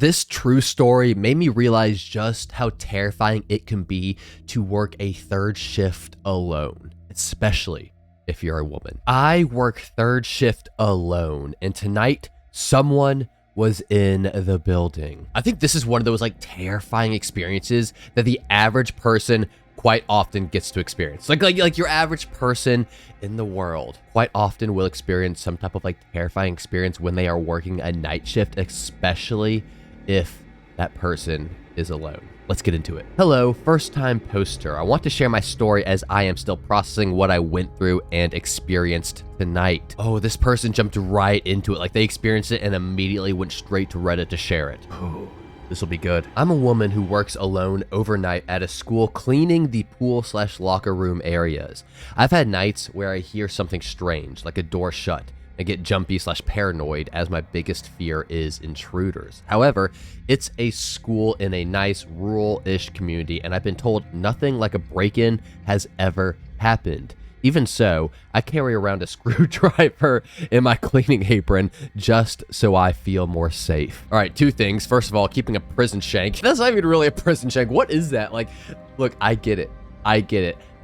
This true story made me realize just how terrifying it can be to work a third shift alone, especially if you're a woman. I work third shift alone, and tonight someone was in the building. I think this is one of those like terrifying experiences that the average person quite often gets to experience. Like your average person in the world quite often will experience some type of like terrifying experience when they are working a night shift, especially if that person is alone. Let's get into it. Hello, first time poster. I want to share my story as I am still processing what I went through and experienced tonight. Oh, this person jumped right into it. Like they experienced it and immediately went straight to Reddit to share it. Oh, this will be good. I'm a woman who works alone overnight at a school cleaning the pool/locker room areas. I've had nights where I hear something strange, like a door shut, and get jumpy/paranoid as my biggest fear is intruders. However, it's a school in a nice rural-ish community, and I've been told nothing like a break-in has ever happened. Even so, I carry around a screwdriver in my cleaning apron just so I feel more safe. All right, two things. First of all, keeping a prison shank. That's not even really a prison shank. What is that? Like, look, I get it.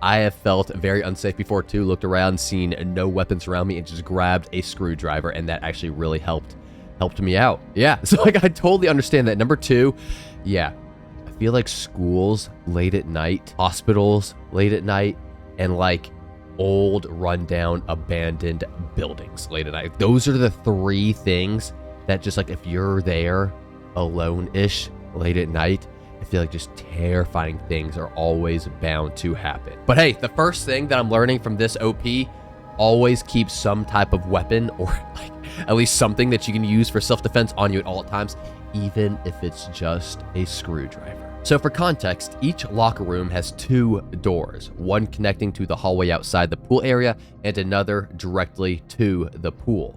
I have felt very unsafe before too, looked around, seen no weapons around me, and just grabbed a screwdriver, and that actually really helped me out. Yeah, so like I totally understand that. Number two, yeah, I feel like schools late at night, hospitals late at night, and like old rundown abandoned buildings late at night. Those are the three things that just like if you're there alone-ish late at night, I feel like just terrifying things are always bound to happen. But hey, the first thing that I'm learning from this OP, always keep some type of weapon or like at least something that you can use for self-defense on you at all times, even if it's just a screwdriver. So for context, each locker room has two doors, one connecting to the hallway outside the pool area and another directly to the pool.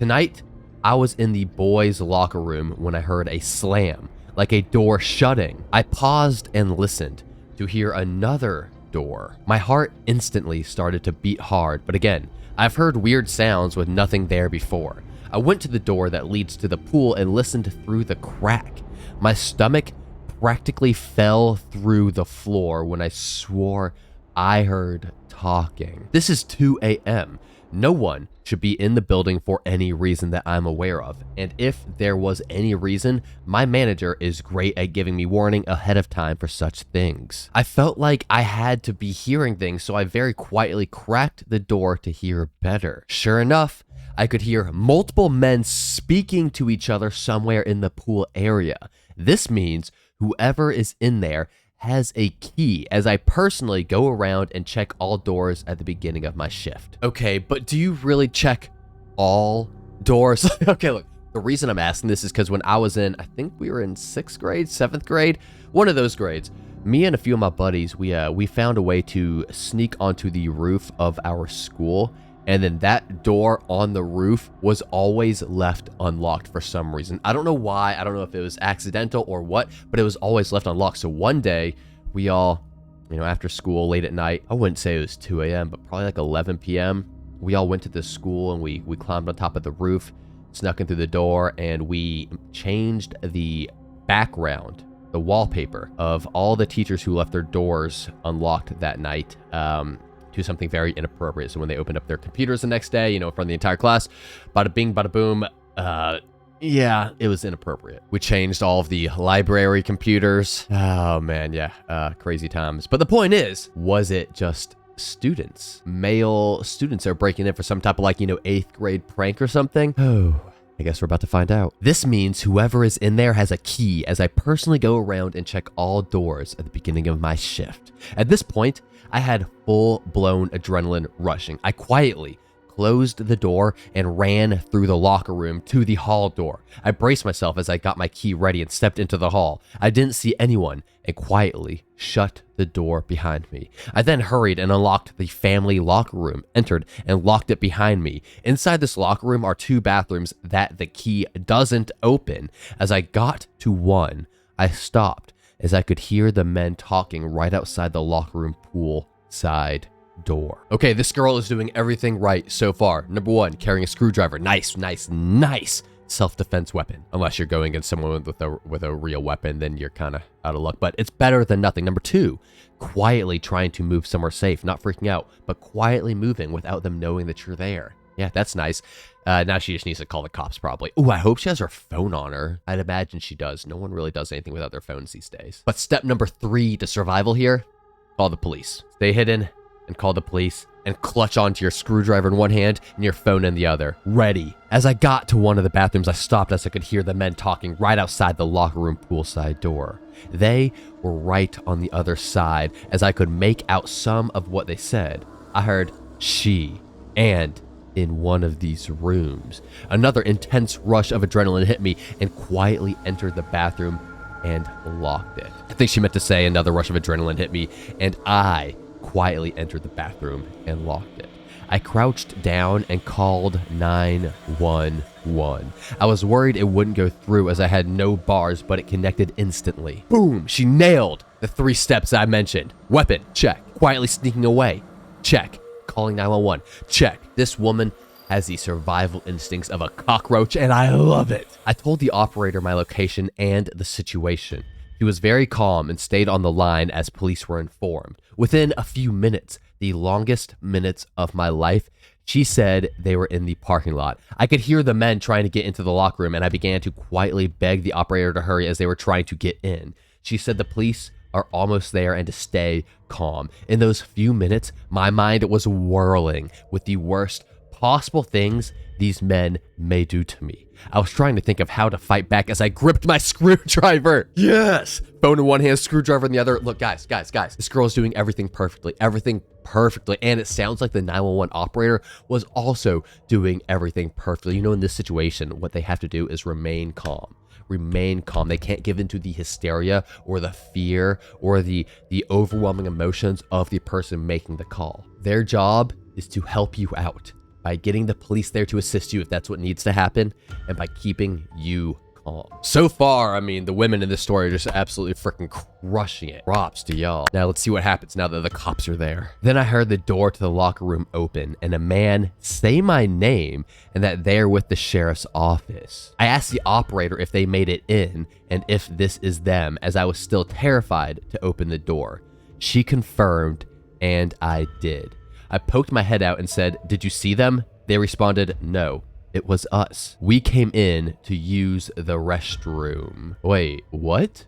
Tonight, I was in the boys' locker room when I heard a slam, like a door shutting. I paused and listened to hear another door. My heart instantly started to beat hard, but again, I've heard weird sounds with nothing there before. I went to the door that leads to the pool and listened through the crack. My stomach practically fell through the floor when I swore I heard talking. This is 2 a.m. No one should be in the building for any reason that I'm aware of, and if there was any reason, my manager is great at giving me warning ahead of time for such things. I felt like I had to be hearing things, so I very quietly cracked the door to hear better. Sure enough, I could hear multiple men speaking to each other somewhere in the pool area. This means whoever is in there has a key, as I personally go around and check all doors at the beginning of my shift. Okay, but do you really check all doors? Okay, look, the reason I'm asking this is because when I was in, I think we were in 6th grade, 7th grade, one of those grades, me and a few of my buddies, we found a way to sneak onto the roof of our school, and then that door on the roof was always left unlocked for some reason. I don't know why. I don't know if it was accidental or what, but it was always left unlocked. So one day, we all, after school, late at night, I wouldn't say it was 2 a.m., but probably like 11 p.m., we all went to the school and we climbed on top of the roof, snuck in through the door, and we changed the background, the wallpaper of all the teachers who left their doors unlocked that night, to something very inappropriate. So when they opened up their computers the next day, in front of the entire class, bada bing, bada boom, yeah, it was inappropriate. We changed all of the library computers. Oh man, yeah, crazy times. But the point is, was it just students? Male students are breaking in for some type of 8th grade prank or something? Oh, I guess we're about to find out. This means whoever is in there has a key, as I personally go around and check all doors at the beginning of my shift. At this point, I had full-blown adrenaline rushing. I quietly closed the door and ran through the locker room to the hall door. I braced myself as I got my key ready and stepped into the hall. I didn't see anyone and quietly shut the door behind me. I then hurried and unlocked the family locker room, entered and locked it behind me. Inside this locker room are 2 bathrooms that the key doesn't open. As I got to one, I stopped as I could hear the men talking right outside the locker room pool side door. Okay, this girl is doing everything right so far. Number 1, carrying a screwdriver. Nice. self-defense weapon. Unless you're going against someone with a real weapon, then you're kind of out of luck. But it's better than nothing. Number 2, quietly trying to move somewhere safe, not freaking out, but quietly moving without them knowing that you're there. Yeah, that's nice. Now she just needs to call the cops probably. Ooh, I hope she has her phone on her. I'd imagine she does. No one really does anything without their phones these days. But step number 3 to survival here, call the police. Stay hidden and call the police and clutch onto your screwdriver in one hand and your phone in the other. Ready. As I got to one of the bathrooms, I stopped as I could hear the men talking right outside the locker room poolside door. They were right on the other side as I could make out some of what they said. I heard she and in one of these rooms. Another intense rush of adrenaline hit me and quietly entered the bathroom and locked it. I think she meant to say another rush of adrenaline hit me and I quietly entered the bathroom and locked it. I crouched down and called 911. I was worried it wouldn't go through as I had no bars, but it connected instantly. Boom! She nailed the 3 steps I mentioned. Weapon, check. Quietly sneaking away, check. Calling 911, check. This woman has the survival instincts of a cockroach, and I love it. I told the operator my location and the situation. He was very calm and stayed on the line as police were informed. Within a few minutes, the longest minutes of my life, she said they were in the parking lot. I could hear the men trying to get into the locker room, and I began to quietly beg the operator to hurry as they were trying to get in. She said the police are almost there and to stay calm. In those few minutes, my mind was whirling with the worst possible things these men may do to me. I was trying to think of how to fight back as I gripped my screwdriver. Yes! Phone in one hand, screwdriver in the other. Look, guys. This girl is doing everything perfectly. And it sounds like the 911 operator was also doing everything perfectly. You know, in this situation, what they have to do is remain calm. They can't give into the hysteria or the fear or the overwhelming emotions of the person making the call. Their job is to help you out by getting the police there to assist you if that's what needs to happen and by keeping you calm. So far, I mean, the women in this story are just absolutely freaking crushing it. Props to y'all. Now let's see what happens now that the cops are there. Then I heard the door to the locker room open and a man say my name and that they're with the sheriff's office. I asked the operator if they made it in and if this is them, as I was still terrified to open the door. She confirmed, and I did. I poked my head out and said, "Did you see them?" They responded, "No, it was us. We came in to use the restroom." Wait, what?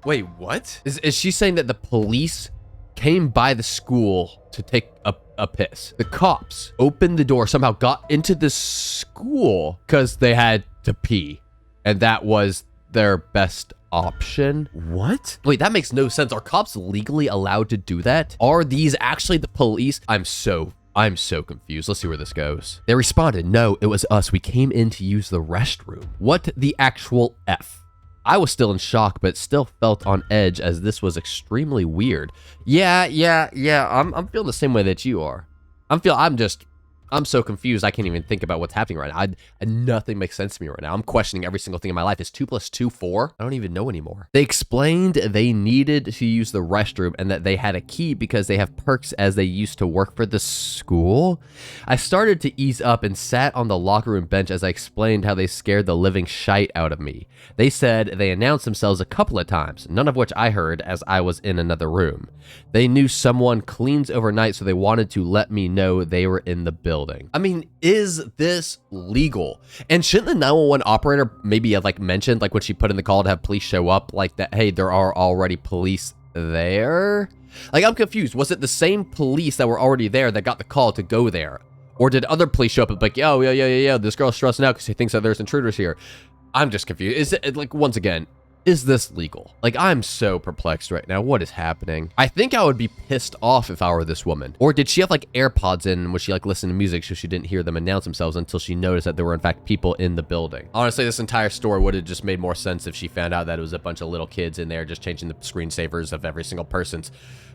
Is she saying that the police came by the school to take a piss? The cops opened the door, somehow got into the school because they had to pee, and that was their best option? What? Wait, that makes no sense. Are cops legally allowed to do that? Are these actually the police? I'm so confused. Let's see where this goes. They responded, "No, it was us. We came in to use the restroom." What the actual F? I was still in shock, but still felt on edge as this was extremely weird. Yeah. I'm feeling the same way that you are. I'm so confused. I can't even think about what's happening right now. Nothing makes sense to me right now. I'm questioning every single thing in my life. Is 2 + 2 4? I don't even know anymore. They explained they needed to use the restroom and that they had a key because they have perks as they used to work for the school. I started to ease up and sat on the locker room bench as I explained how they scared the living shite out of me. They said they announced themselves a couple of times, none of which I heard as I was in another room. They knew someone cleans overnight, so they wanted to let me know they were in the building. I mean, is this legal? And shouldn't the 911 operator maybe have mentioned, when she put in the call to have police show up, that, hey, there are already police there? I'm confused. Was it the same police that were already there that got the call to go there? Or did other police show up and yeah, this girl's stressing out because she thinks that there's intruders here? I'm just confused. Is it, once again, is this legal? I'm so perplexed right now. What is happening? I think I would be pissed off if I were this woman. Or did she have AirPods in and was she listening to music so she didn't hear them announce themselves until she noticed that there were in fact people in the building? Honestly, this entire story would have just made more sense if she found out that it was a bunch of little kids in there just changing the screensavers of every single person's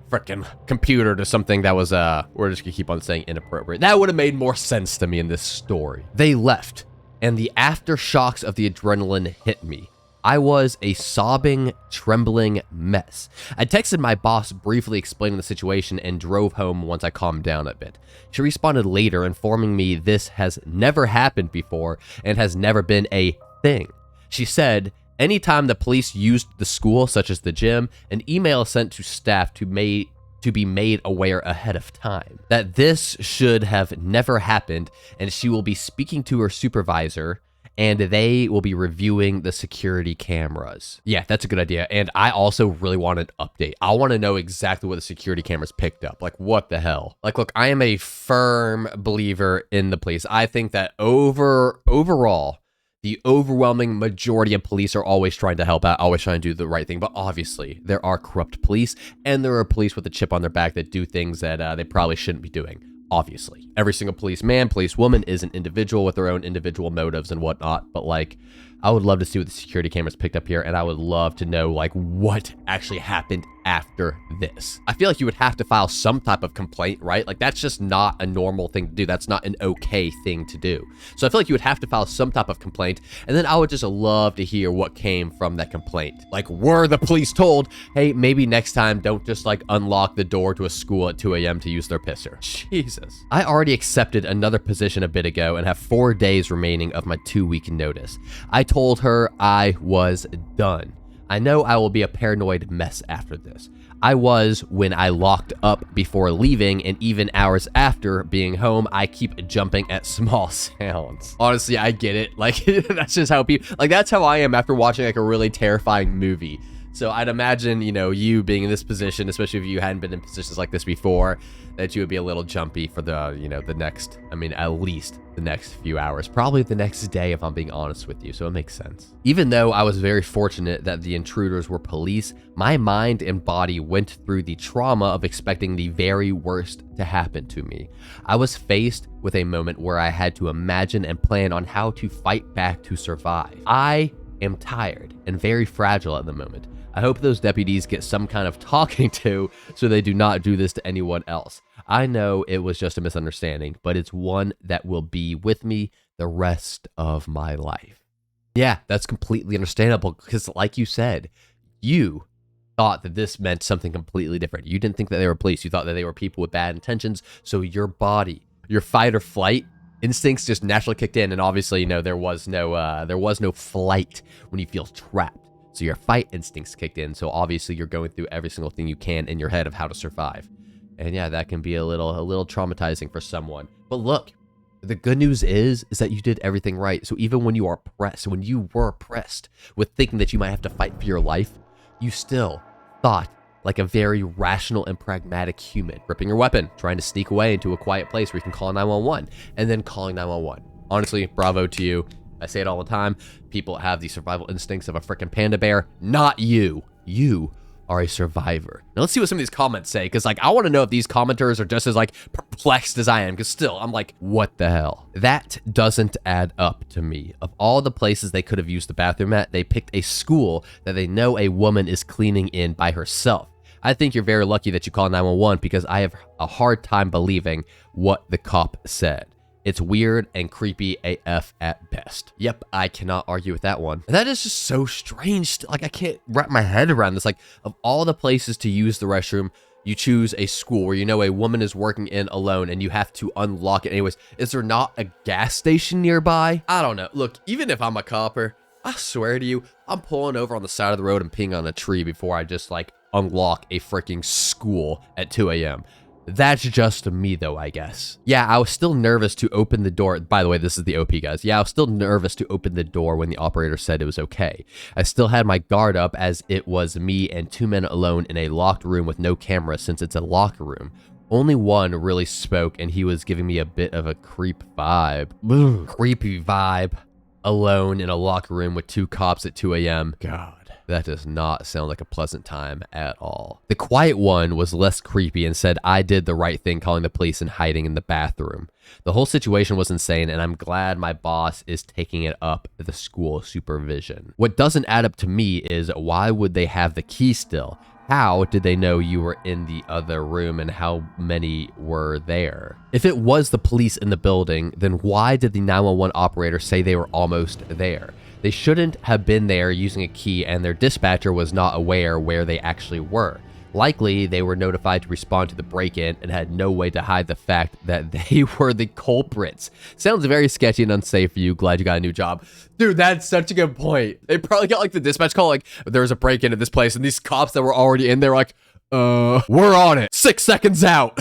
freaking computer to something that was, we're just gonna keep on saying inappropriate. That would have made more sense to me in this story. They left, and the aftershocks of the adrenaline hit me. I was a sobbing, trembling mess. I texted my boss briefly explaining the situation and drove home once I calmed down a bit. She responded later informing me this has never happened before and has never been a thing. She said, anytime the police used the school, such as the gym, an email is sent to staff to be made aware ahead of time. That this should have never happened, and she will be speaking to her supervisor, and they will be reviewing the security cameras. Yeah, that's a good idea. And I also really want an update. I want to know exactly what the security cameras picked up. Like, what the hell? Like, look, I am a firm believer in the police. I think that overall, the overwhelming majority of police are always trying to help out, always trying to do the right thing. But obviously, there are corrupt police, and there are police with a chip on their back that do things that they probably shouldn't be doing. Obviously, every single policeman, policewoman is an individual with their own individual motives and whatnot. But like, I would love to see what the security cameras picked up here, and I would love to know like what actually happened after this. I feel like you would have to file some type of complaint, right? Like, that's just not a normal thing to do. That's not an okay thing to do. So I feel like you would have to file some type of complaint, and then I would just love to hear what came from that complaint. Like, were the police told, hey, maybe next time don't just like unlock the door to a school at 2 a.m. to use their pisser? Jesus. I already accepted another position a bit ago and have 4 days remaining of my 2-week notice. I told her I was done. I know I will be a paranoid mess after this. I was when I locked up before leaving, and even hours after being home, I keep jumping at small sounds. Honestly, I get it. Like, that's just how people, like, that's how I am after watching like a really terrifying movie. So I'd imagine, you know, you being in this position, especially if you hadn't been in positions like this before, that you would be a little jumpy for the, you know, the next, I mean, at least the next few hours, probably the next day, if I'm being honest with you. So it makes sense. Even though I was very fortunate that the intruders were police, my mind and body went through the trauma of expecting the very worst to happen to me. I was faced with a moment where I had to imagine and plan on how to fight back to survive. I am tired and very fragile at the moment. I hope those deputies get some kind of talking to so they do not do this to anyone else. I know it was just a misunderstanding, but it's one that will be with me the rest of my life. Yeah, that's completely understandable because like you said, you thought that this meant something completely different. You didn't think that they were police. You thought that they were people with bad intentions. So your body, your fight or flight instincts just naturally kicked in. And obviously, you know, there was no flight when you feel trapped. So your fight instincts kicked in. So obviously you're going through every single thing you can in your head of how to survive. And yeah, that can be a little traumatizing for someone. But look, the good news is that you did everything right. So even when you were pressed with thinking that you might have to fight for your life, you still thought like a very rational and pragmatic human, gripping your weapon, trying to sneak away into a quiet place where you can call 911, and then calling 911. Honestly, bravo to you. I say it all the time. People have the survival instincts of a freaking panda bear. Not you. You are a survivor. Now let's see what some of these comments say, because like I want to know if these commenters are just as like perplexed as I am, because still I'm like, what the hell? That doesn't add up to me. Of all the places they could have used the bathroom at, they picked a school that they know a woman is cleaning in by herself. I think you're very lucky that you call 911 because I have a hard time believing what the cop said. It's weird and creepy AF at best. Yep, I cannot argue with that one. That is just so strange. Like, I can't wrap my head around this. Like, of all the places to use the restroom, you choose a school where you know a woman is working in alone and you have to unlock it anyways. Is there not a gas station nearby? I don't know. Look, even if I'm a copper, I swear to you, I'm pulling over on the side of the road and peeing on a tree before I just, like, unlock a freaking school at 2 a.m. That's just me, though, I guess. Yeah, I was still nervous to open the door. By the way, this is the OP, guys. Yeah, I was still nervous to open the door when the operator said it was okay. I still had my guard up as it was me and 2 men alone in a locked room with no camera since it's a locker room. Only one really spoke, and he was giving me a bit of a creep vibe. Creepy vibe. Alone in a locker room with 2 cops at 2 a.m. God. That does not sound like a pleasant time at all. The quiet one was less creepy and said I did the right thing calling the police and hiding in the bathroom. The whole situation was insane, and I'm glad my boss is taking it up at the school supervision. What doesn't add up to me is why would they have the key still? How did they know you were in the other room and how many were there? If it was the police in the building, then why did the 911 operator say they were almost there? They shouldn't have been there using a key and their dispatcher was not aware where they actually were. Likely, they were notified to respond to the break-in and had no way to hide the fact that they were the culprits. Sounds very sketchy and unsafe for you. Glad you got a new job. Dude, that's such a good point. They probably got like the dispatch call, like, there was a break-in at this place, and these cops that were already in there were like, we're on it. 6 seconds out.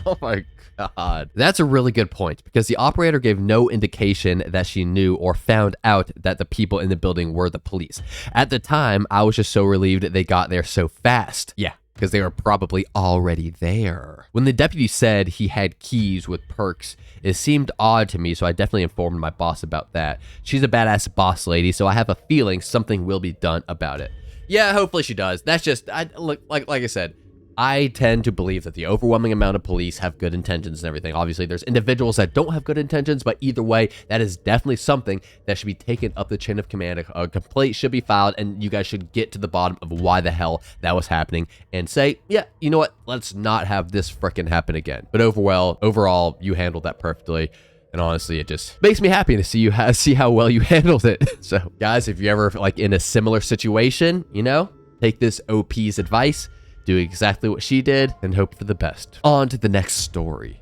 Oh my God. That's a really good point, because the operator gave no indication that she knew or found out that the people in the building were the police. At the time, I was just so relieved that they got there so fast. Yeah, because they were probably already there. When the deputy said he had keys with perks, it seemed odd to me, so I definitely informed my boss about that. She's a badass boss lady, so I have a feeling something will be done about it. Yeah, hopefully she does. That's just, like I said, I tend to believe that the overwhelming amount of police have good intentions and everything. Obviously, there's individuals that don't have good intentions, but either way, that is definitely something that should be taken up the chain of command. A complaint should be filed, and you guys should get to the bottom of why the hell that was happening and say, yeah, you know what? Let's not have this frickin' happen again. But overall, you handled that perfectly. And honestly, it just makes me happy to see how well you handled it. So, guys, if you're ever like in a similar situation, you know, take this OP's advice, do exactly what she did, and hope for the best. On to the next story.